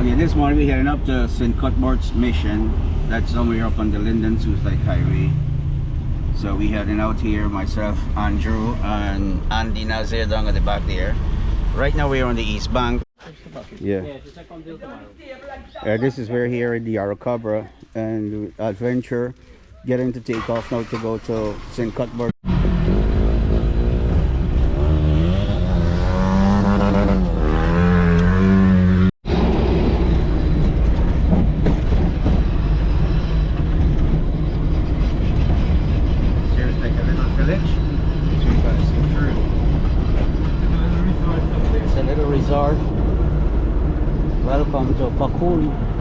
Okay, this morning we're heading up to St. Cuthbert's Mission. That's somewhere up on the Linden Suicide Highway. So we heading out here, myself, Andrew, and Andy Nazir down at the back there. Right now we're on the east bank. Yeah. This is where here in the Aracabra and Adventure getting to take off now to go to St. Cuthbert. Welcome to Pakul.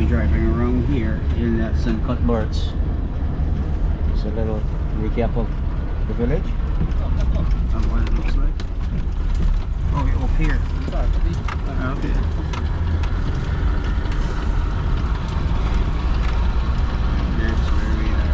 Driving around here in St. Cuthbert's. Just a little recap of the village and what it looks like. Oh, we're up here. Okay. Here's where we are.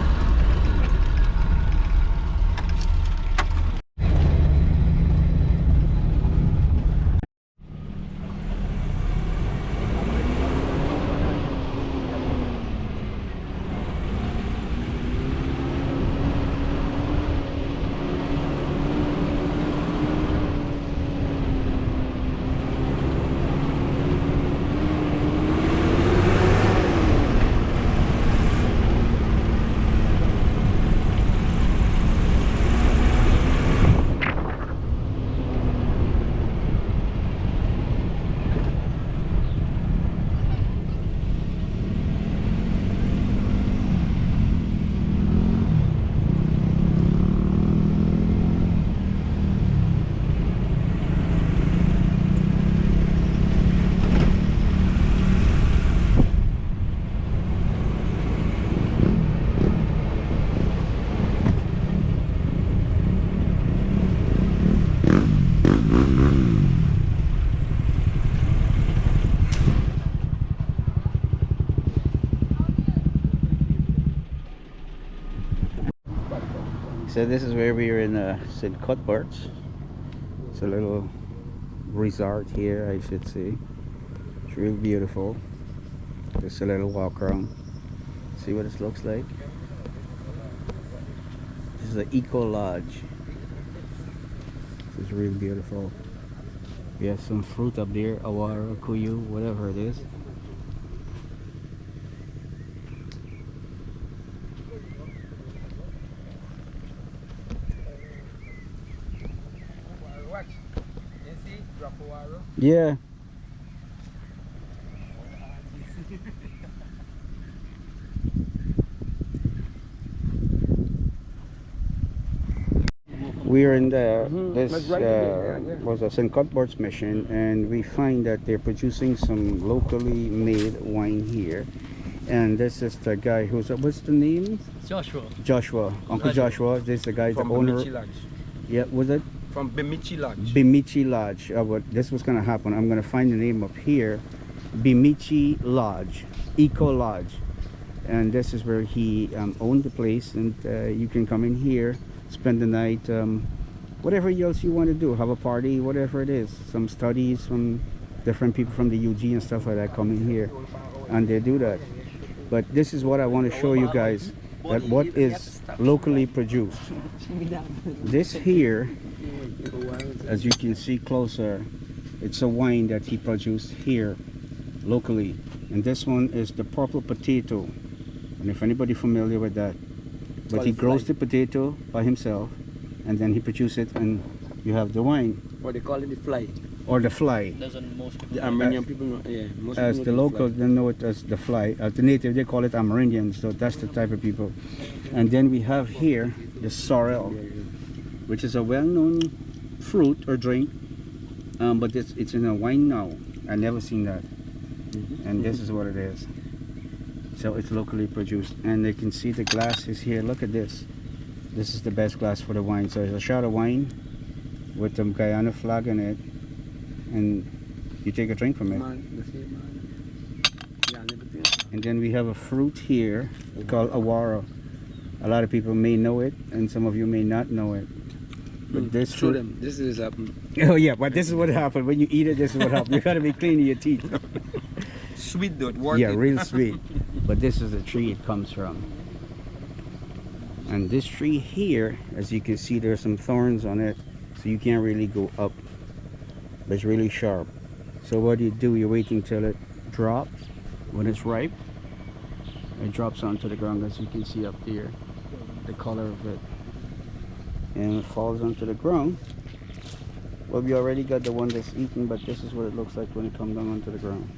So this is where we are in St. Cuthbert's. It's a little resort here, I should say. It's real beautiful. Just a little walk around. See what it looks like. This is the Eco Lodge. This is real beautiful. We have some fruit up there, awara, kuyu, whatever it is. Yeah. We are in this was a St. Cuthbert's mission, and we find that they're producing some locally made wine here. And this is the guy who's what's the name? Joshua. Joshua, Uncle Joshua. This is the guy, the owner. BIMICHI. Yeah, was it From BIMICHI Lodge. BIMICHI Lodge. This was going to happen. I'm going to find the name up here. BIMICHI Lodge, Eco Lodge. And this is where he owned the place. And you can come in here, spend the night, whatever else you want to do. Have a party, whatever it is. Some studies from different people from the UG and stuff like that come in here. And they do that. But this is what I want to show you guys. That what is locally produced. This here, as you can see closer, it's a wine that he produced here locally. And this one is the purple potato. And if anybody familiar with that, but he grows the potato by himself and then he produces it and you have the wine. Or they call it the fly. Or the fly. Doesn't most people The Armenian people know, yeah. Most As people the know locals, they know it as the fly. As the native, they call it Amerindians. So that's the type of people. And then we have here the sorrel, which is a well-known fruit or drink, but it's in a wine now. I never seen that. And this is what it is. So it's locally produced, and they can see the glass is here. Look at this. This is the best glass for the wine. So it's a shot of wine with the Guyana flag in it, and you take a drink from it. And then we have a fruit here called awara. A lot of people may know it, and some of you may not know it. But this Show fruit, them. This is happened. oh yeah, but this is what happened when you eat it. This is what happens. You gotta be clean of your teeth. Sweet though, worth Yeah, it. real sweet. But this is the tree it comes from. And this tree here, as you can see, there's some thorns on it, so you can't really go up. But it's really sharp. So what you do, you're waiting till it drops. When it's ripe, it drops onto the ground, as you can see up here, the color of it. And it falls onto the ground. Well, we already got the one that's eaten, but this is what it looks like when it comes down onto the ground.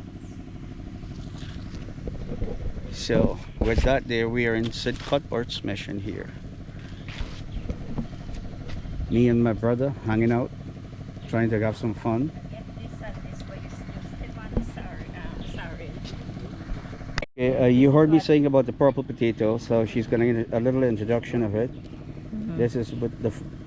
So with that there, we are in Sid Cuthbert's mission here. Me and my brother hanging out, trying to have some fun. Okay, you heard me saying about the purple potato, so she's gonna get a little introduction of it. This is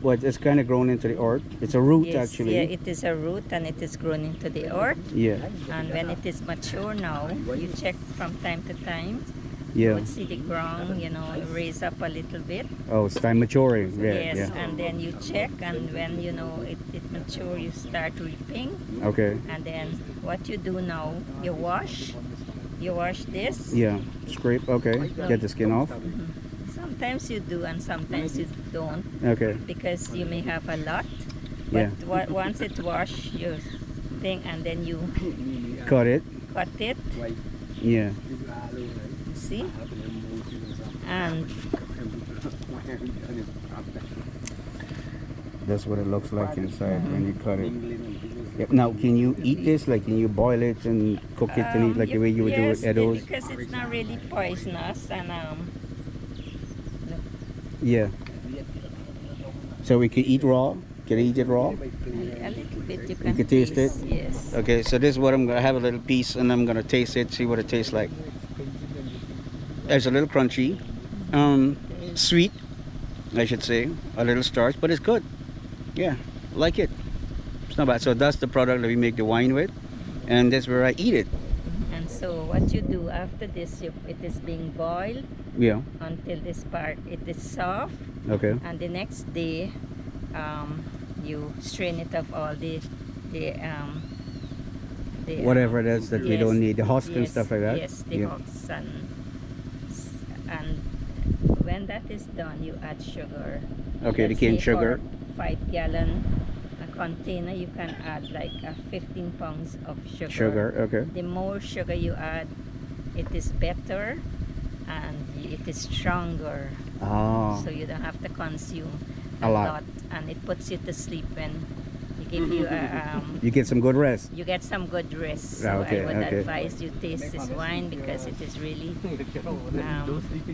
what it's kind of grown into the earth. It's a root, Yes, actually. yeah, it is a root and it is grown into the earth. Yeah, And when it is mature now, you check from time to time. You yeah. would see the ground, raise up a little bit. Oh, it's time maturing. Yeah, Yes, yeah. and then you check, and when it mature, you start reaping. Okay. And then what you do now, you wash this. Yeah. Scrape. Okay. Get the skin off. Sometimes you do and sometimes you don't, Okay. because you may have a lot. But Yeah. once it wash, you think, and then you Cut it. cut it. Yeah. See? And That's what it looks like inside when you cut it. Yep. Now, can you eat this? Like, can you boil it and cook it and eat like the way you would do with edibles? because it's not really poisonous, and Yeah. So we can eat raw. Can I eat it raw? a little bit you can can taste it? Yes. Okay. So this is what I'm gonna have a little piece, and I'm gonna taste it, see what it tastes like. It's a little crunchy, sweet, I should say, a little starch, but it's good. Yeah, like it. It's not bad. So that's the product that we make the wine with, and that's where I eat it. And so what you do after this, it is being boiled Yeah. until this part it is soft, Okay. and the next day, you strain it of all the Whatever it is that we yes, don't need, the husk and yes, stuff like that. Yes, the Yeah. husks, and when that is done, you add sugar. Okay, the Let's cane say sugar. for 5-gallon container, you can add like 15 pounds of sugar. Sugar. Okay. The more sugar you add, it is better and it is stronger. Oh. So you don't have to consume A lot. and it puts you to sleep when you give you You get some good rest. you get some good rest. So Okay, I would okay. advise you taste this wine because it is really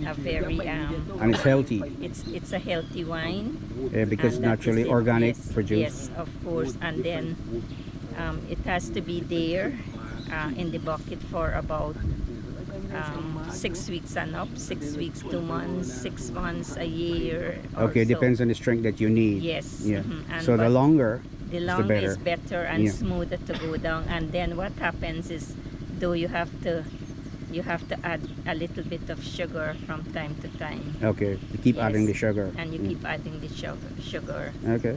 a very And it's healthy. it's a healthy wine. Because And that naturally is it. organic Yes, produced. Yes, of course. And then it has to be there in the bucket for about 6 weeks and up, 6 weeks, 2 months, 6 months, a year. Okay, or so. depends on the strength that you need. Yes. Yeah. And So the but longer, the is longer better. is better and Yeah. smoother to go down. And then what happens is, though you have to add a little bit of sugar from time to time. Okay, you keep adding the Yes. sugar. And you keep adding the sugar. Okay.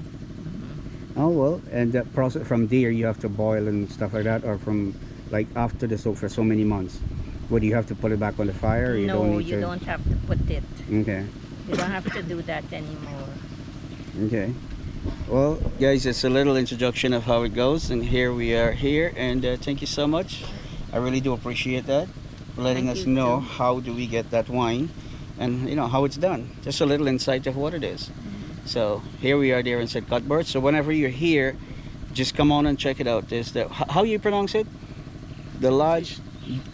Oh well, and that process from there you have to boil and stuff like that, or from like after the soak for so many months. Would you have to put it back on the fire? Or you No, don't need you to? don't have to put it. Okay. You don't have to do that anymore. Okay. Well, guys, it's a little introduction of how it goes, and here we are here, and thank you so much. I really do appreciate that, for letting Thank us you know too. how do we get that wine, and you know how it's done. Just a little insight of what it is. So here we are there in St. Cuthbert. So whenever you're here, just come on and check it out. There's the how you pronounce it? The lodge.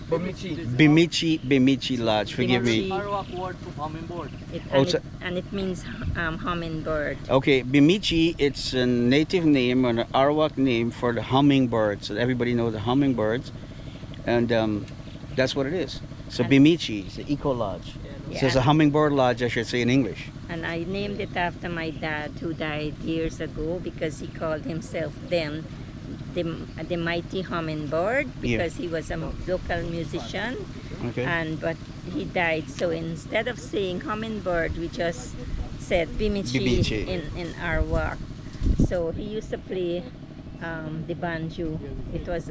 Bimichi Lodge. Forgive me. Bimichi. Arawak word to hummingbird. And it means hummingbird. Okay, Bimichi, it's a native name or an Arawak name for the hummingbirds. So everybody knows the hummingbirds, and that's what it is. So And- Bimichi is the Eco Lodge. Yeah, So it's a hummingbird lodge, I should say in English. and I named it after my dad, who died years ago, because he called himself then the mighty hummingbird, because he was a local musician. Okay. And but he died, so instead of saying hummingbird, we just said Bimichi Bimichi. in Arawak. So he used to play the banjo. It was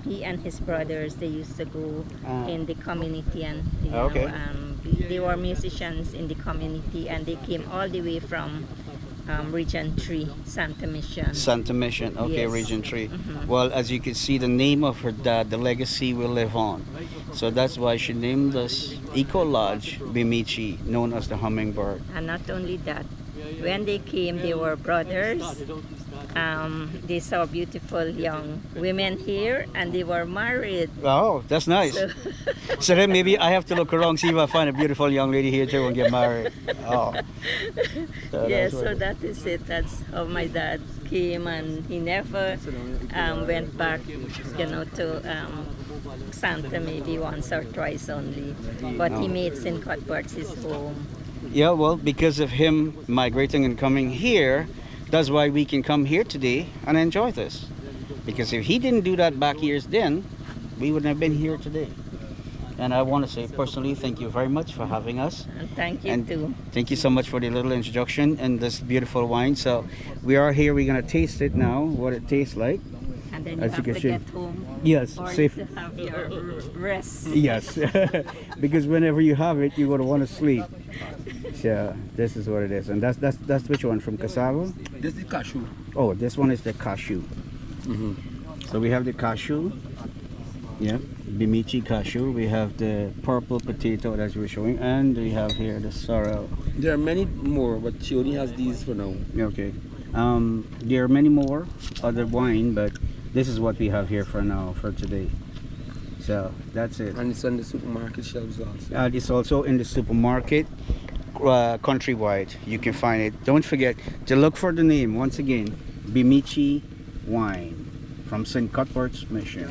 he and his brothers, they used to go in the community, and Okay. they were musicians in the community, and they came all the way from Region 3, Santa Mission. Santa Mission, okay, Yes. Region 3. Mhm. Well, as you can see, the name of her dad, the legacy will live on. So that's why she named this Eco Lodge Bimichi, known as the hummingbird. And not only that, when they came, they were brothers. They saw beautiful young women here, and they were married. Oh, that's nice. So, So then maybe I have to look around, see if I find a beautiful young lady here too and get married. Oh. So yeah, that's what so it- that is it. That's how my dad came, and he never went back, to Santa, maybe once or twice only. But he made St. Cuthbert his home. Yeah, well, because of him migrating and coming here, that's why we can come here today and enjoy this. Because if he didn't do that back years then, we wouldn't have been here today. And I want to say personally, thank you very much for having us. And thank you And too. thank you so much for the little introduction and this beautiful wine. So we are here, we're going to taste it now, what it tastes like. And then you As you have can to see. get home, Yes, or safe. to have your rest. Yes, because whenever you have it, you're going to want to sleep. So this is what it is. And that's which one, from cassava? This is cashew. Oh, this one is the cashew. So we have the cashew, yeah, Bimichi cashew. We have the purple potato that we're showing, and we have here the sorrel. There are many more, but she only has these for now. Okay. There are many more other wine, but this is what we have here for now, for today. So that's it. And it's on the supermarket shelves also. It's also in the supermarket countrywide. You can find it. Don't forget to look for the name once again, Bimichi Wine from St. Cuthbert's Mission.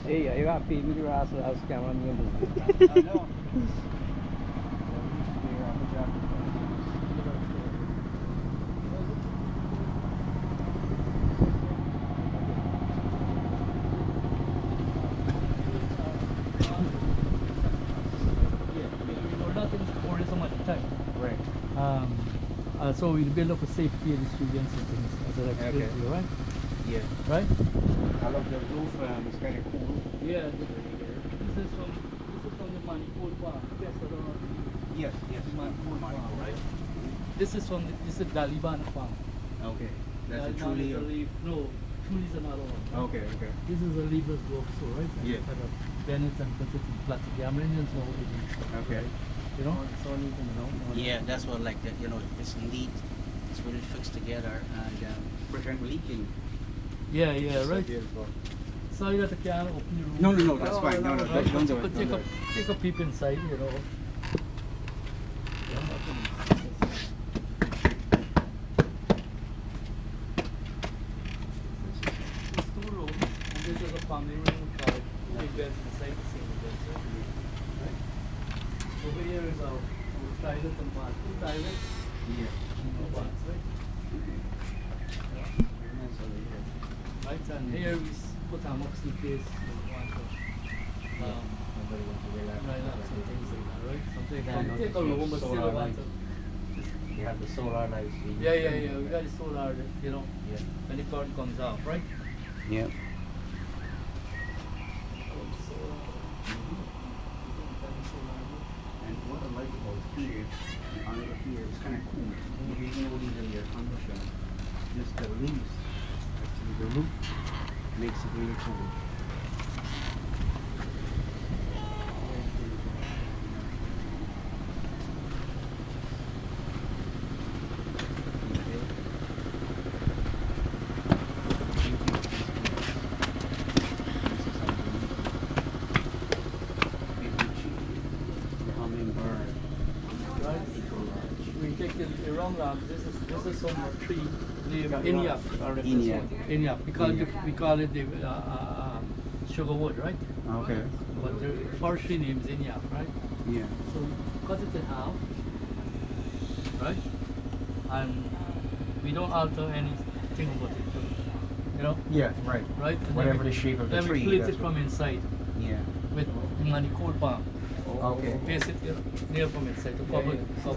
Hey, you got to feed me the rest of the house camera. so we build up a safety in the students and things, as I explained Okay. to you, right? Yeah. Right? I love the roof. It's kind of cool. Yeah. This is from the manifold bar. Yes, Yes. the manifold bar, right? This is Dalibana farm. Okay. That's a Dalibana truly. is a leaf. No, truly is another one. Okay. This is a leaver's grove, so right? Yeah. Kind of bend it and put it in plastic. The Armenians know what it is. Okay. You know, it's all even, you know. Yeah, that's what like that. You know, it's neat. It's really fixed together and prevent leaking. Yeah, So right. beautiful. Sorry that I can't open the room. No, that's fine. No, Right, don't do but it. Don't do it. take a peep inside, you know. It's 2 rooms, and this is a family room with 2 big beds inside the same bed. Right? Over here is our toilet and bath. 2 toilets, Yeah. 2 baths, right? Nice over here. Right, and here we put hammocks in place. Nobody wants to relax. Relax and things like that, right? Something Yeah, no, take a room, but still solar want lights. to. You have the solar lights. Yeah. We got the solar, you know, Yeah. when the current comes out, right? Yeah. And what I like about here, under here, it's kind of cool. You know, these are your condition. Just the leaves, actually the roof, makes it really cool. Right? We take the wrong lamp. This is some tree named Inyap. Inyap. We call it the sugar wood, right? Okay. But the forestry name is Inyap, right? Yeah. So cut it in half, right? And we don't alter anything about it, you know? Yeah, right. Right? And Whatever then the shape of the then tree. we plate that's it from inside Yeah. with manifold palm. Okay. Place it near from inside to cover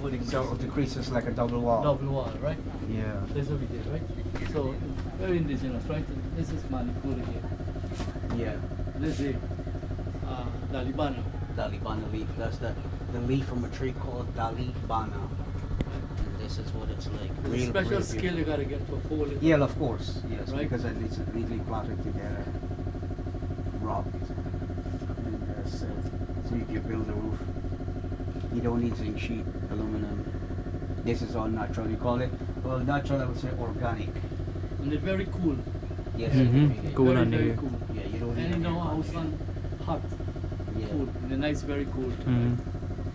the So the crease is like a double wall. double wall, right? Yeah. That's what we did, right? So very indigenous, right? This is manifold again. Yeah. This is Dalibana. Dalibana leaf. That's the leaf from a tree called Dalibana. And this is what it's like. There's a special skill you gotta get to fold it. Yeah, of course. Yes, Right? because it's neatly plotted together. Rocked. And so if you build a roof, you don't need zinc sheet, aluminum. This is all natural. You call it, well, natural, I would say organic. And it's very cool. Yes. Mhm. Cool very, under very here. cool. Yeah, you don't need And you know, air house on hot, Yeah. cool. And the night's very cool. Too, Mhm.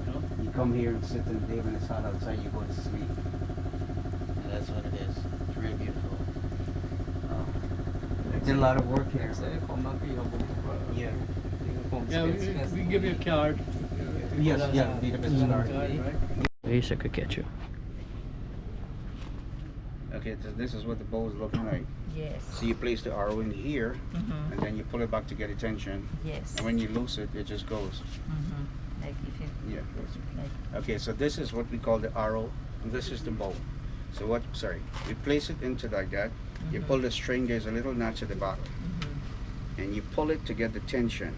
You know? You come here and sit in the day when it's hot outside, you go to sleep. And that's what it is. It's really beautiful. Did a lot of work here. Yeah. Yeah, we give you a card. Yes, yeah, need a business card. Right? Wish I could catch you. Okay, so this is what the bowl is looking like. Yes. So you place the arrow in here, Mm-hmm. and then you pull it back to get attention. Yes. And when you loose it, it just goes. Mm-hmm. Like if you Yeah. like. Okay, so this is what we call the arrow, and this is the bow. So what? Sorry, we place it into like that. You pull the string. There's a little notch at the bottom, and you pull it to get the tension.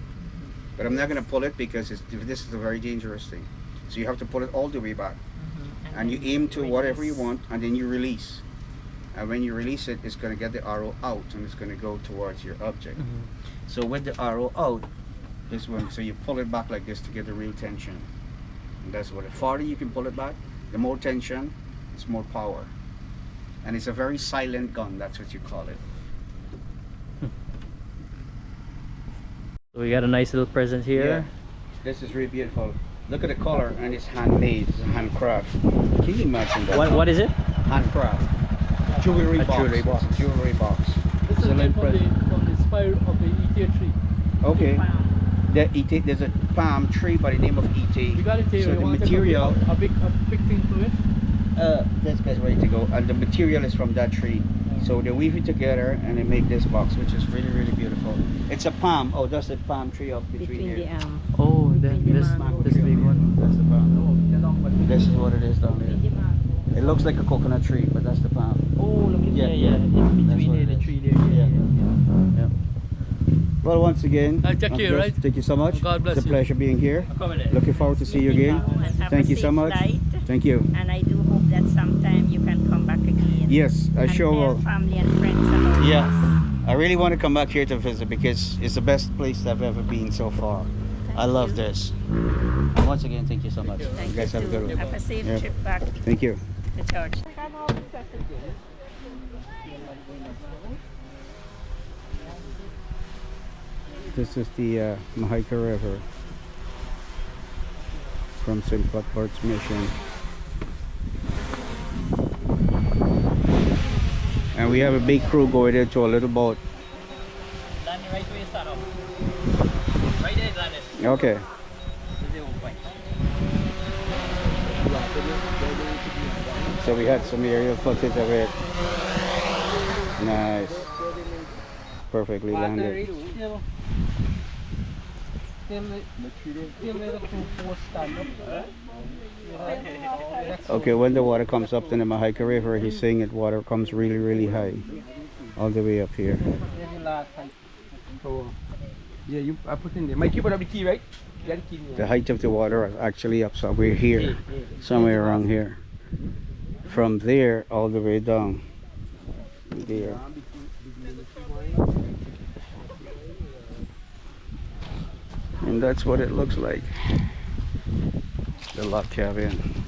But I'm not gonna pull it because this is a very dangerous thing. So you have to pull it all the way back, and you aim to whatever you want, and then you release. And when you release it, it's gonna get the arrow out, and it's gonna go towards your object. So with the arrow out, this one, so you pull it back like this to get the real tension. And that's what. The farther you can pull it back, the more tension, it's more power. And it's a very silent gun. That's what you call it. So we got a nice little present here. This is really beautiful. Look at the color, and it's handmade, it's handcraft. Can you imagine that? What is it? Handcraft. Jewelry A box. jewelry box. It's a jewelry box. This is So made let- from the spire of the ETA tree. Okay. The Ite, there's a palm tree by the name of Ite. You got it here. So you the want material, a big thing to it. this guy's ready to go, and the material is from that tree. So they weave it together and they make this box, which is really, really beautiful. It's a palm. Oh, that's the palm tree up between Between the here. Oh, Between the this mango this big one. That's the palm. This is what it is down there. It looks like a coconut tree, but that's the palm. Oh, look at Yeah, there, yeah. yeah. It's That's between what it the is. tree there. Yeah. Yeah. Well, once again, Take care, Uncle Gus, right? thank you so much. God bless It's a you. pleasure being here. Come in there. Looking forward to see you again. And have Thank a you so safe much. flight. Thank you. And I do hope that sometime you can come back again. Yes, I and sure tell will. family and friends about Yeah, us. I really want to come back here to visit because it's the best place I've ever been so far. I love you. this. And once again, thank you so much. Thank You guys you have a good too. one. Have a safe Yeah. trip back Thank you. to church. This is the Mahaica River from St. Cuthbert's Mission. And we have a big crew going into a little boat. Landing right where you start up. Right there, landing. Okay. So we had some aerial footage of it. Nice. Perfectly landed. Okay, when the water comes up to the Mahaica River, he's saying that water comes really, really high. All the way up here. So, yeah, I put in there. Mikey, put up the key, right? You got the key. The height of the water is actually up somewhere here. Somewhere around here. From there all the way down. There. And that's what it looks like. The log cabin.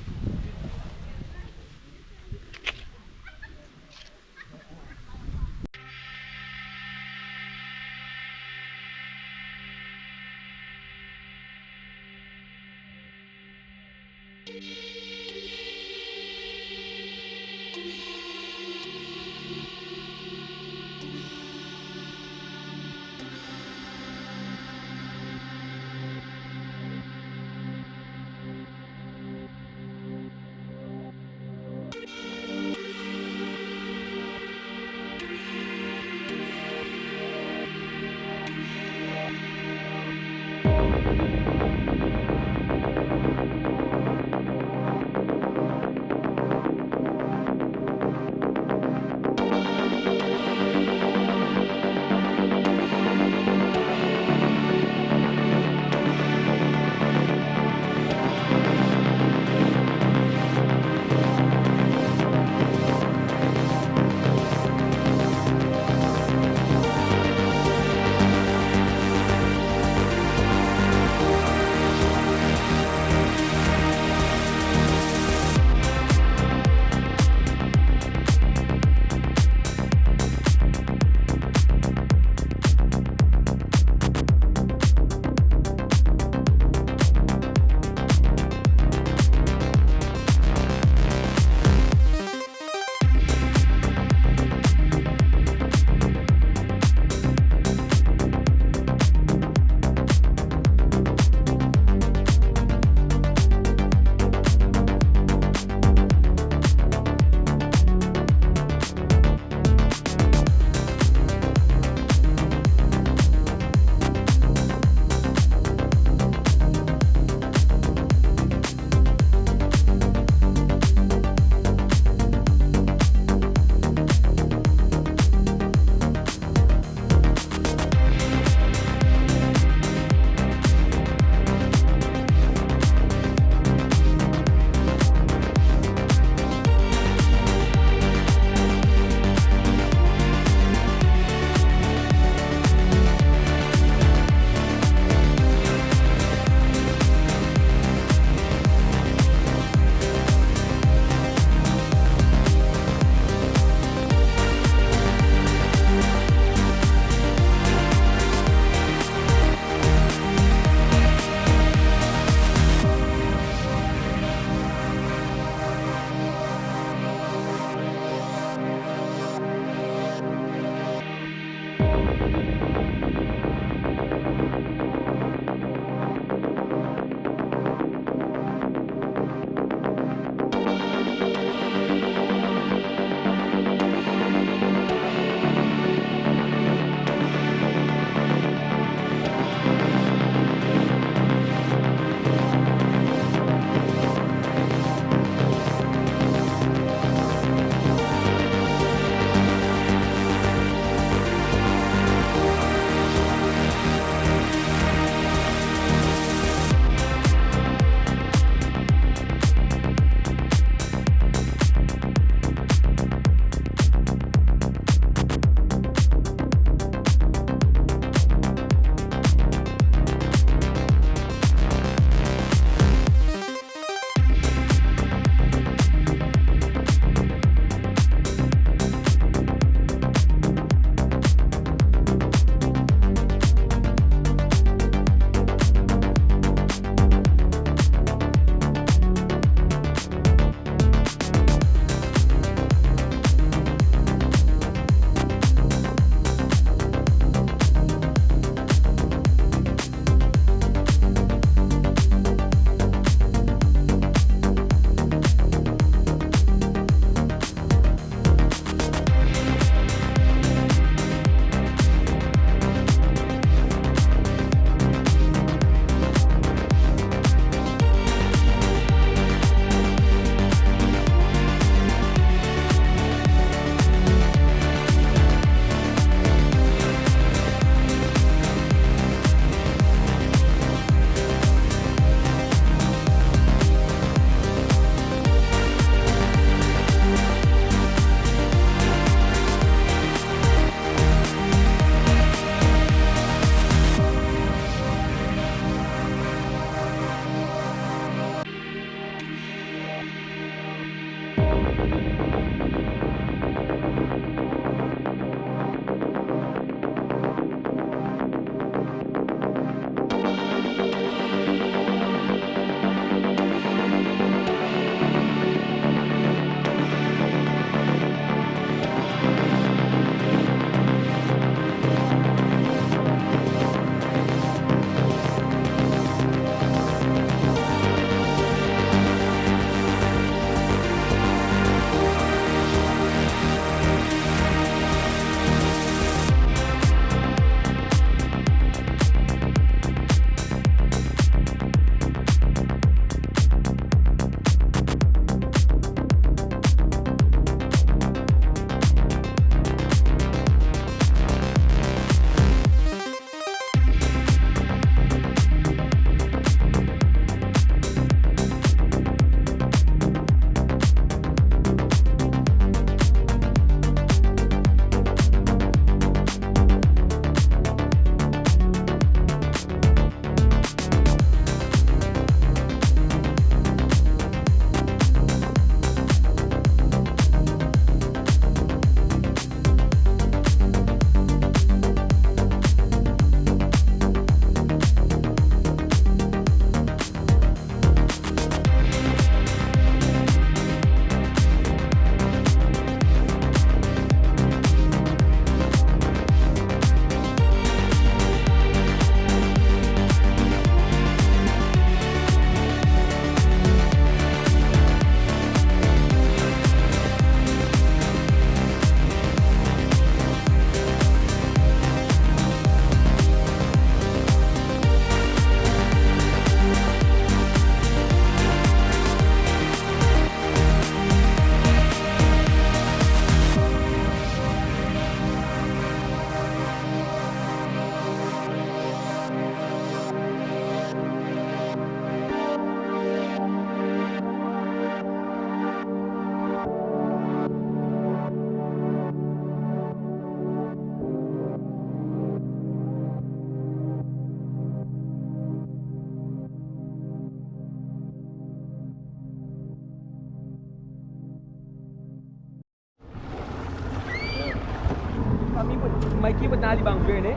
Kami put Mikey put nali bang beer ne?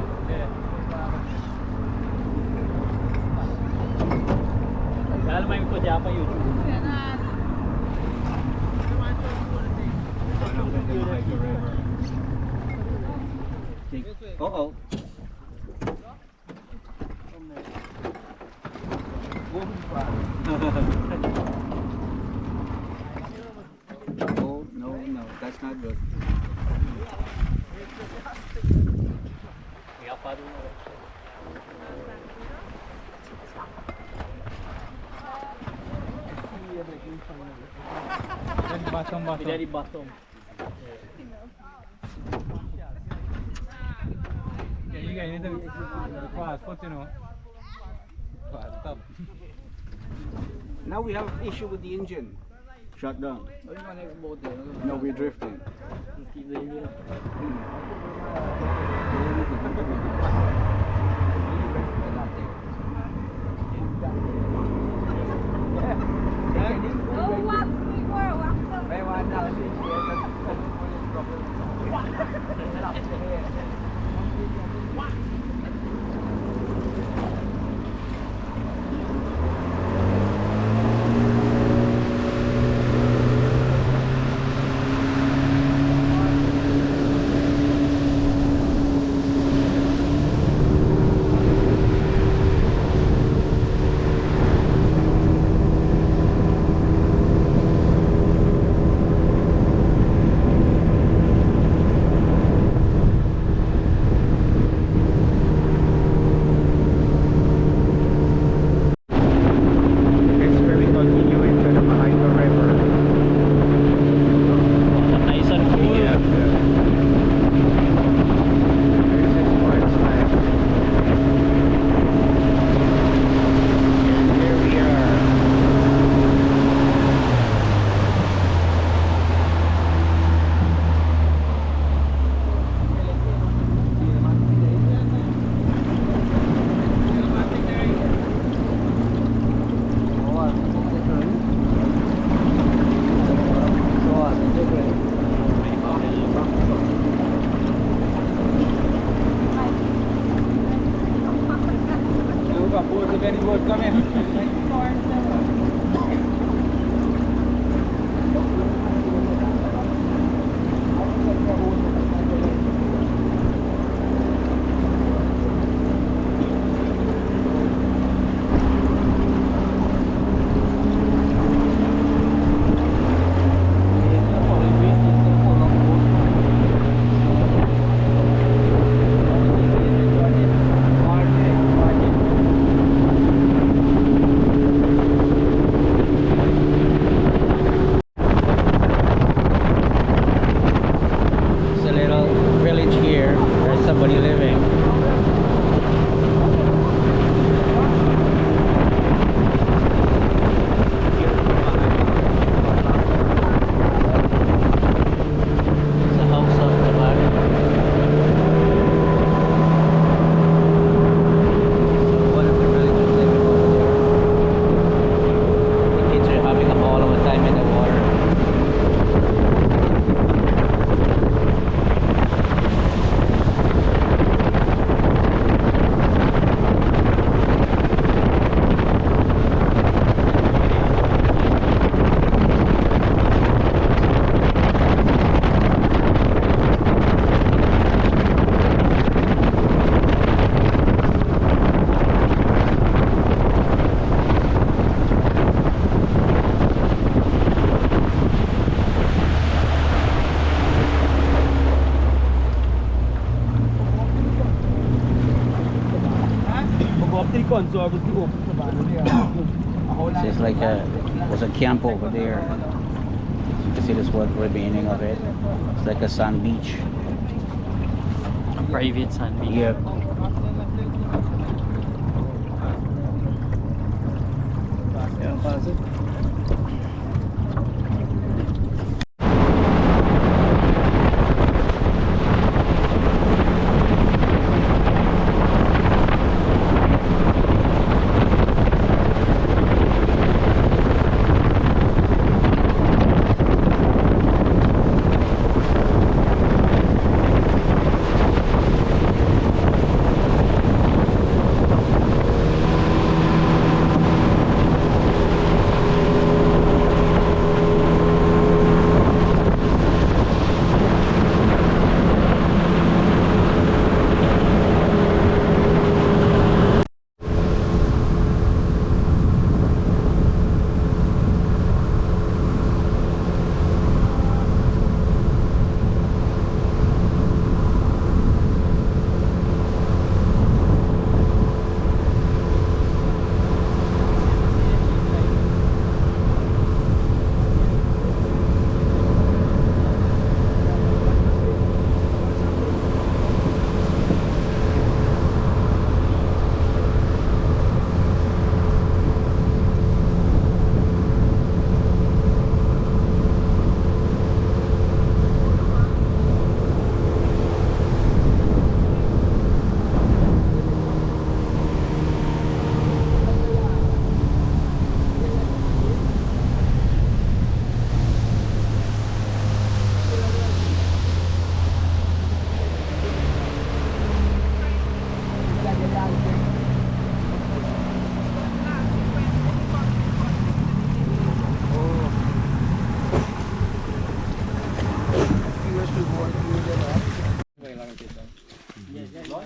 Kala may ikut siapa YouTube. Mahaica River. Oh. Oh, no, that's not good. Apa dulu? Dari bottom. Yeah, you guys need to fast foot, you know. Fast stop. Now we have an issue with the engine. Shut down. No, we're drifting. Next where we continue into the Mahaica River. Nice and cool. Yeah. There's this part left. And here we are. It's like there's a camp over there. You can see this what remaining of it. It's like a sand beach. Private sand beach. Yep.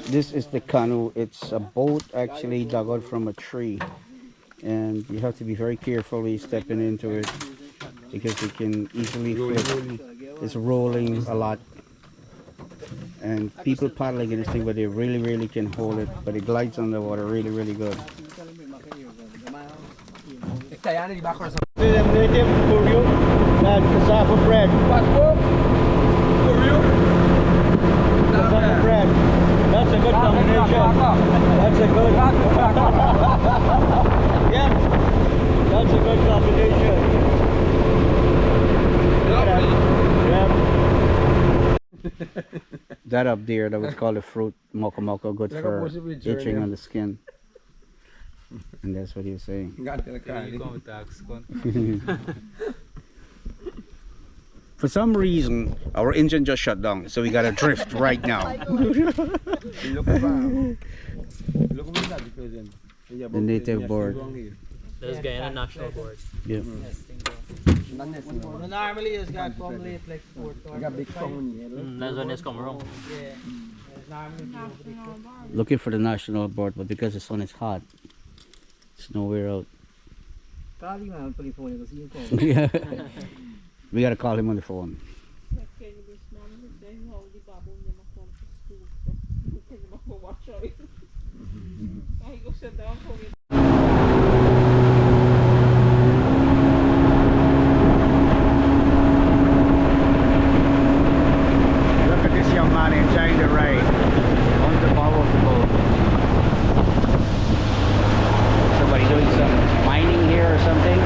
This is the canoe. It's a boat actually dug out from a tree, and you have to be very careful when you stepping into it because it can easily flip. It's rolling a lot, and people paddling in this thing, but they really can hold it. But it glides on the water really good. Native for you, and cassava bread. What for you? Cassava bread. That's a good combination. That's a good. Yeah, that's a good combination. Yeah. That up there, that was called a fruit mocha mocha, good for itching on the skin. And that's what he was saying. For some reason, our engine just shut down, so we gotta drift right now. The native board. There's Guyana National Board. Yeah. Normally it's got from late like 4:30. That's when it's come around. Yeah. Looking for the national board, but because the sun is hot, it's nowhere out. Yeah. We gotta call him on the phone. Look at this young man enjoying the ride on the bow of the boat. Somebody doing some mining here or something?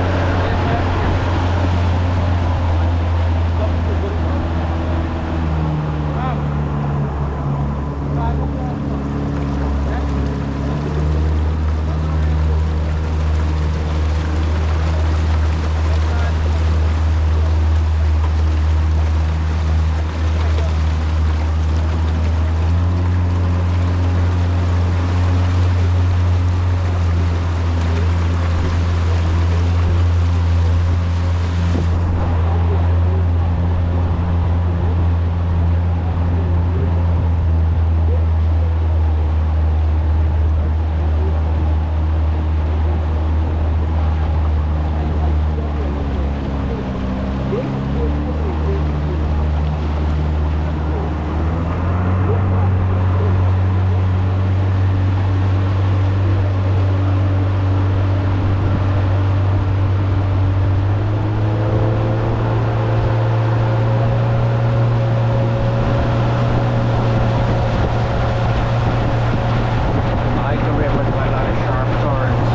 Mahaica River, got a lot of sharp turns.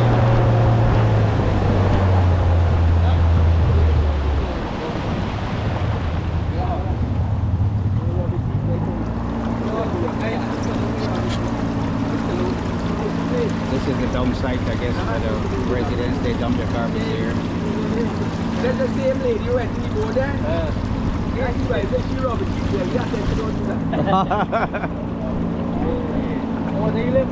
This is the dump site, I guess, for the residents. They dump their garbage here. That's the same lady who went to the board there. Yeah, she went there, she robbed it. Yeah, to go to that. Oh, they live.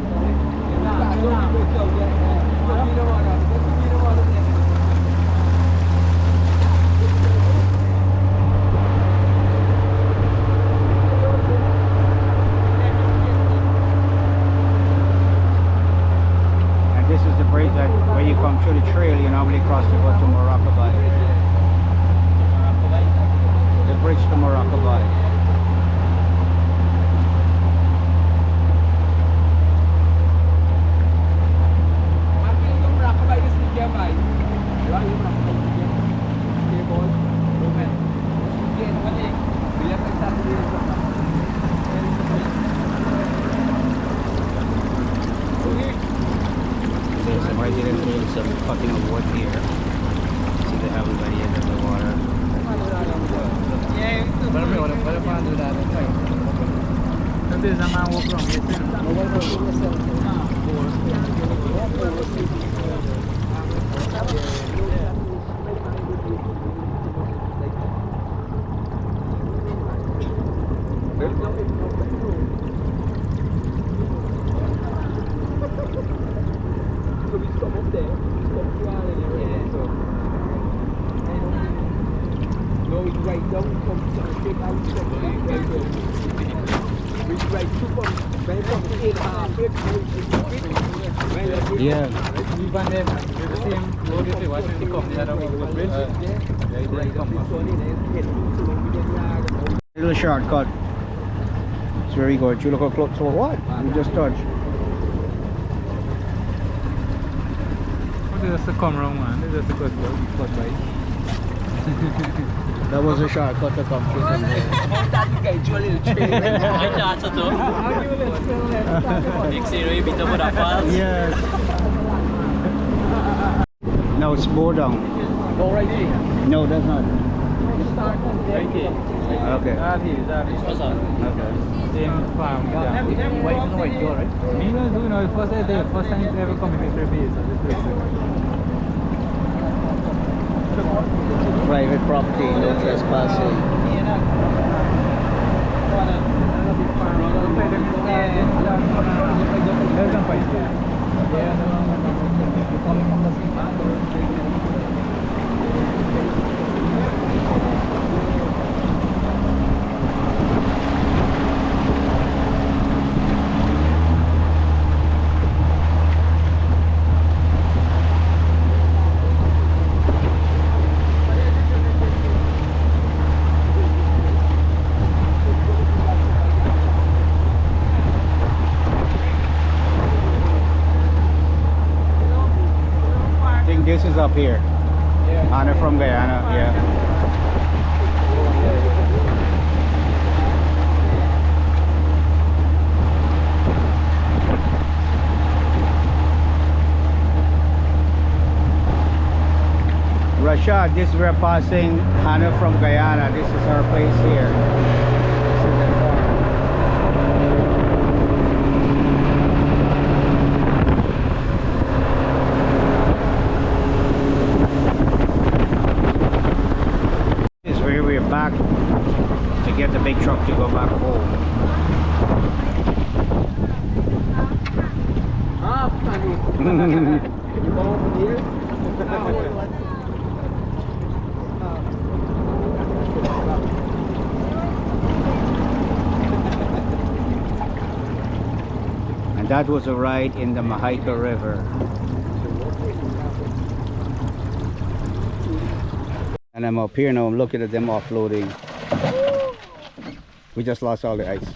And this is the bridge that when you come through the trail, you normally cross to go to Mahaica River. The bridge to Mahaica River. There's some residents doing some cutting of wood here. See they haven't by the end of the water. There's a man walk around here So we stop up there, we stop to our area. So, no, we right down, come to the straight out, we right through from Yeah. Even then, the same road you see, what is the company that over the bridge? Yeah, they come back. Little shortcut. It's very good. You look how close. So what? You just touch. What is this to come wrong, man? This is just a cut by. That was a shortcut to come through. I thought so too. Big zero, you beat up with that falls. Yes. No, it's more down. Go right here. No, that's not. Right here. Okay. That is. What's up? Okay. Same farm. Yeah. White door, right? Me no do, first time you ever come in this base, so this place. Private property, no trespassing. Less than 5 years. I think this is up here. Owner from Guyana, yeah. Rashad, this we're passing Hannah from Guyana. This is our place here. This is the farm. This is where we're back to get the big truck to go back home. You go over here? And that was a ride in the Mahaica River. And I'm up here now, I'm looking at them offloading. We just lost all the ice.